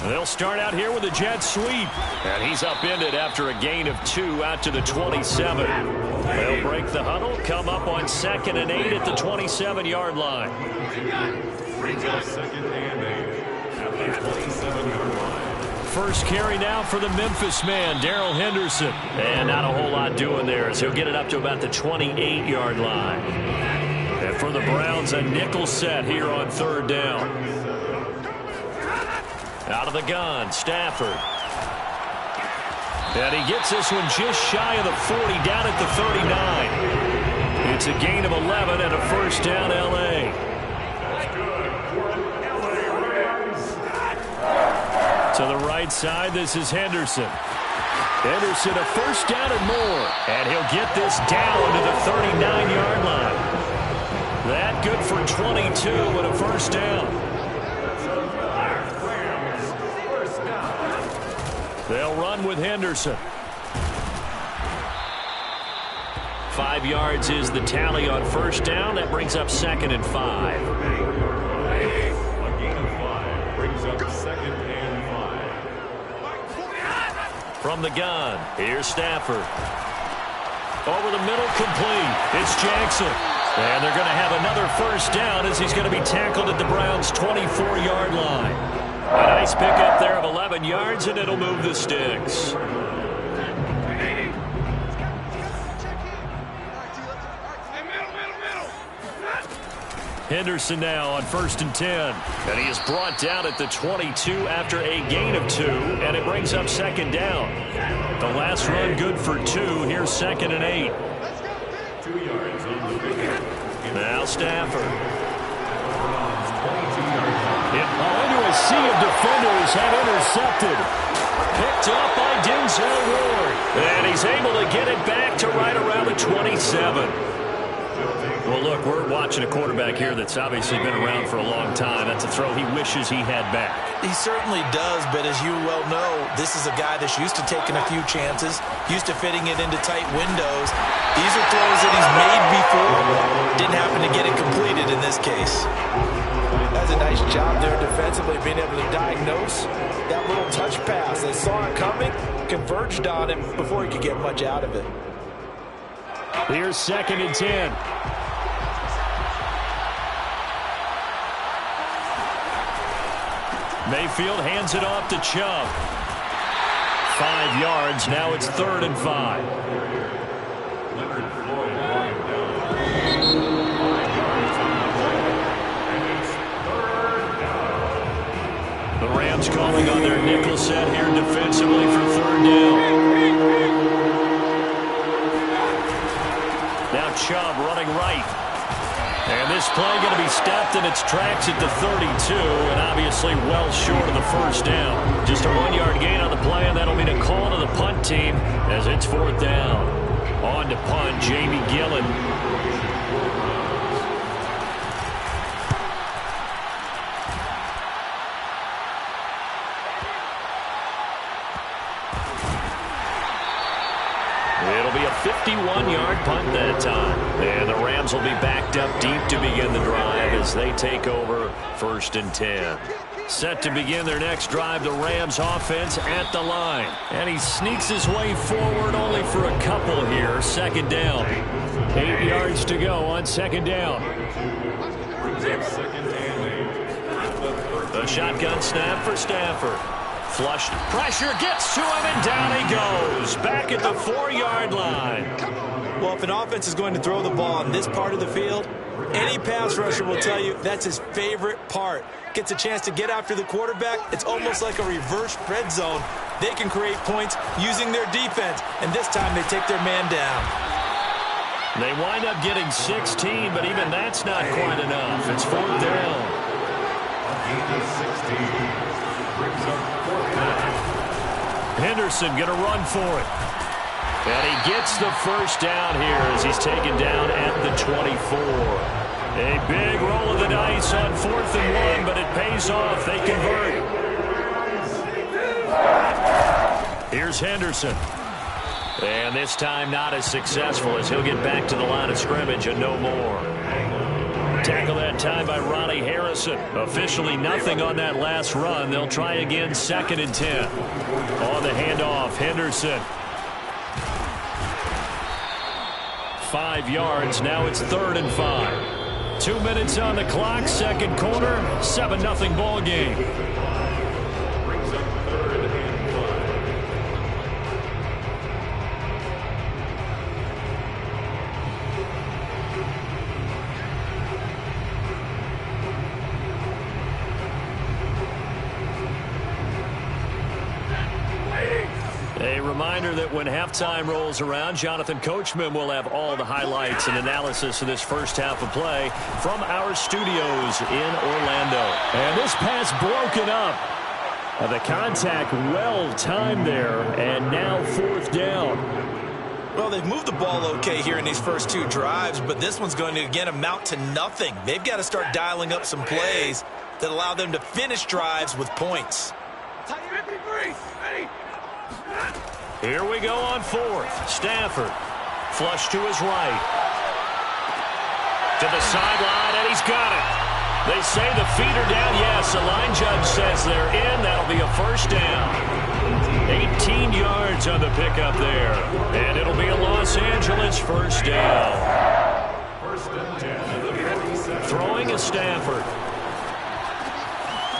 They'll start out here with a jet sweep. And he's upended after a gain of 2 out to the 27. They'll break the huddle, come up on 2nd and 8 at the 27-yard line. Brings up 2nd and 8 at the 27-yard line. First carry now for the Memphis man, Darrell Henderson. And not a whole lot doing there as he'll get it up to about the 28-yard line. And for the Browns, a nickel set here on 3rd down. Out of the gun, Stafford. And he gets this one just shy of the 40, down at the 39. It's a gain of 11 and a first down, L.A. To the right side, this is Henderson. Henderson, a first down and more. And he'll get this down to the 39-yard line. That good for 22 and a first down. They'll run with Henderson. 5 yards is the tally on first down. That brings up 2nd and 5. A gain of 5 brings up 2nd and 5. From the gun, here's Stafford. Over the middle, complete. It's Jackson. And they're going to have another first down as he's going to be tackled at the Browns' 24-yard line. A nice pickup there of 11 yards, and it'll move the sticks. Henderson now on 1st and 10. And he is brought down at the 22 after a gain of 2, and it brings up 2nd down. The last run good for 2. Here's 2nd and 8. 2 yards on the pickup. Now Stafford. Into a sea of defenders had intercepted. Picked up by Denzel Ward. And he's able to get it back to right around the 27. Well, look, we're watching a quarterback here that's obviously been around for a long time. That's a throw he wishes he had back. He certainly does, but as you well know, this is a guy that's used to taking a few chances, used to fitting it into tight windows. These are throws that he's made before. Didn't happen to get it completed in this case. That's a nice job there defensively, being able to diagnose that little touch pass. They saw it coming, converged on him before he could get much out of it. Here's 2nd and 10. Mayfield hands it off to Chubb. 5 yards. Now it's 3rd and 5. The Rams calling on their nickel set here defensively for 3rd down. Now Chubb running right. And this play going to be stopped in its tracks at the 32, and obviously well short of the first down. Just a 1-yard gain on the play, and that'll mean a call to the punt team as it's 4th down. On to punt, Jamie Gillen. It'll be a 51-yard punt that time. And the Rams will be backed up deep to begin the drive as they take over 1st and 10. Set to begin their next drive, the Rams offense at the line. And he sneaks his way forward only for a couple here. 2nd down. 8 yards to go on 2nd down. The shotgun snap for Stafford. Flushed. Pressure gets to him, and down he goes. Back at the 4-yard line. Well, if an offense is going to throw the ball on this part of the field, any pass rusher will tell you that's his favorite part. Gets a chance to get after the quarterback. It's almost like a reverse red zone. They can create points using their defense, and this time they take their man down. They wind up getting 16, but even that's not quite enough. It's 4th down. Henderson going to run for it. And he gets the first down here as he's taken down at the 24. A big roll of the dice on 4th and 1, but it pays off. They convert. Here's Henderson. And this time not as successful as he'll get back to the line of scrimmage and no more. tackle that time by Ronnie Harrison. Officially nothing on that last run. They'll try again, 2nd and 10. On the handoff, Henderson. 5 yards. Now it's 3rd and 5. 2 minutes on the clock, 2nd quarter, 7-0 ball game. Brings up 3rd and 5. A reminder that when halftime rolls around, Jonathan Coachman will have all the highlights and analysis of this first half of play from our studios in Orlando. And this pass broken up. The contact well timed there, and now 4th down. Well, they've moved the ball okay here in these first 2 drives, but this one's going to, again, amount to nothing. They've got to start dialing up some plays that allow them to finish drives with points. Here we go on 4th. Stafford. Flush to his right. To the sideline, and he's got it. They say the feet are down. Yes, the line judge says they're in. That'll be a 1st down. 18 yards on the pickup there. And it'll be a Los Angeles 1st down. 1st and 10. Throwing is Stafford.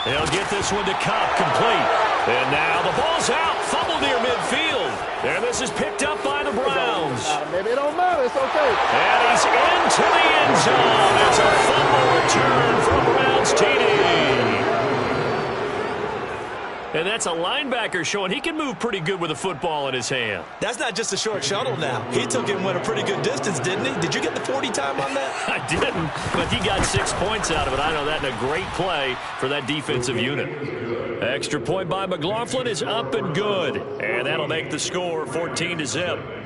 He'll get this one to Kupp, complete. And now the ball's out. Fumble near midfield. And this is picked up by the Browns. Maybe it don't matter. It's okay. And he's into the end zone. It's a fumble return from Browns TD. And that's a linebacker showing he can move pretty good with a football in his hand. That's not just a short shuttle now. He took it and went a pretty good distance, didn't he? Did you get the 40 time on that? I didn't, but he got 6 points out of it. I know that in a great play for that defensive unit. Extra point by McLaughlin is up and good. And that'll make the score 14-0.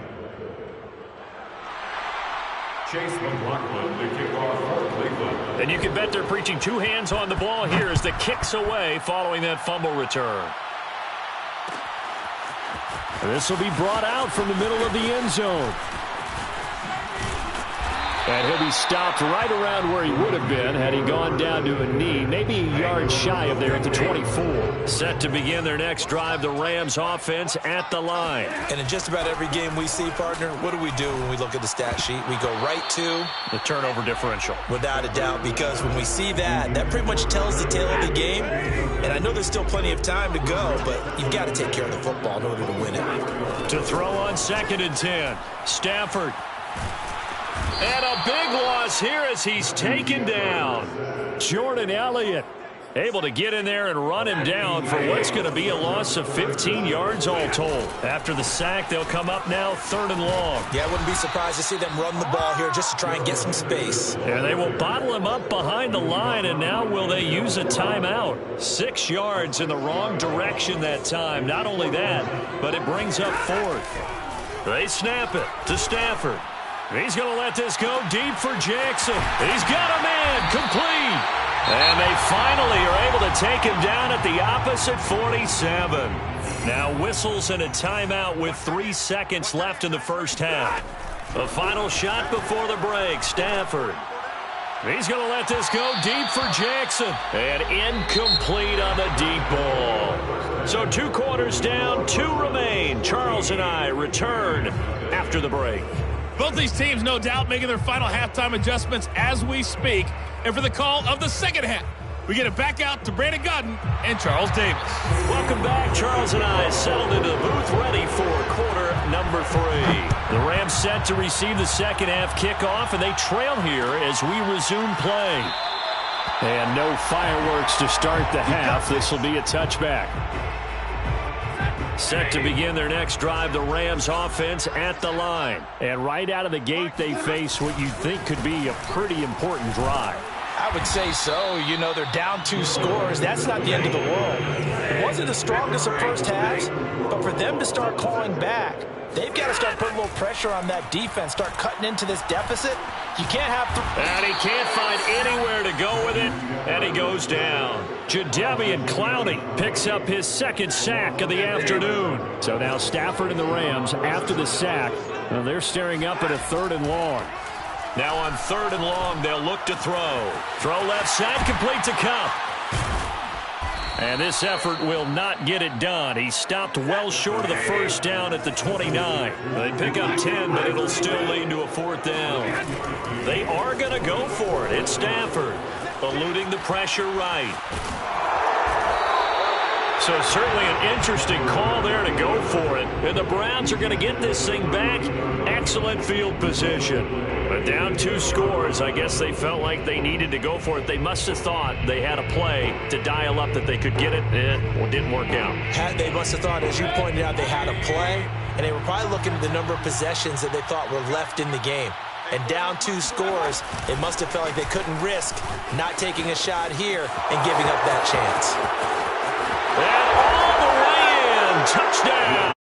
Chase McLaughlin, the kickoff for Cleveland. And you can bet they're preaching 2 hands on the ball here as the kick's away following that fumble return. This will be brought out from the middle of the end zone. And he'll be stopped right around where he would have been had he gone down to a knee, maybe a yard shy of there at the 24. Set to begin their next drive, the Rams offense at the line. And in just about every game we see, partner, what do we do when we look at the stat sheet? We go right to the turnover differential. Without a doubt, because when we see that, that pretty much tells the tale of the game. And I know there's still plenty of time to go, but you've got to take care of the football in order to win it. To throw on 2nd and 10, Stafford. And a big loss here as he's taken down. Jordan Elliott able to get in there and run him down for what's going to be a loss of 15 yards all told. After the sack, they'll come up now 3rd and long. Yeah, I wouldn't be surprised to see them run the ball here just to try and get some space. And they will bottle him up behind the line, and now will they use a timeout? 6 yards in the wrong direction that time. Not only that, but it brings up 4th. They snap it to Stafford. He's going to let this go deep for Jackson. He's got a man complete. And they finally are able to take him down at the opposite 47. Now whistles and a timeout with 3 seconds left in the first half. A final shot before the break. Stafford. He's going to let this go deep for Jackson. And incomplete on the deep ball. So 2 quarters down, 2 remain. Charles and I return after the break. Both these teams, no doubt, making their final halftime adjustments as we speak. And for the call of the second half, we get it back out to Brandon Gaudin and Charles Davis. Welcome back. Charles and I settled into the booth ready for quarter number 3. The Rams set to receive the second half kickoff, and they trail here as we resume play. And no fireworks to start the half. This will be a touchback. Set to begin their next drive, the Rams offense at the line. And right out of the gate, they face what you'd think could be a pretty important drive. I would say so. You know, they're down 2 scores. That's not the end of the world. It wasn't the strongest of first halves, but for them to start clawing back, they've got to start putting a little pressure on that defense, start cutting into this deficit. You can't have to... And he can't find anywhere to go with it, and he goes down. Jadeveon Clowney picks up his 2nd sack of the afternoon. So now Stafford and the Rams, after the sack, they're staring up at a 3rd and long. Now on 3rd and long, they'll look to throw. Throw left side, complete to Kupp. And this effort will not get it done. He stopped well short of the first down at the 29. They pick up 10, but it'll still lead to a 4th down. They are going to go for it. It's Stafford, eluding the pressure right. So certainly an interesting call there to go for it. And the Browns are going to get this thing back. Excellent field position. But down 2 scores, I guess they felt like they needed to go for it. They must have thought they had a play to dial up that they could get it, and it didn't work out. They must have thought, as you pointed out, they had a play, and they were probably looking at the number of possessions that they thought were left in the game. And down 2 scores, they must have felt like they couldn't risk not taking a shot here and giving up that chance. And all the way in. Touchdown.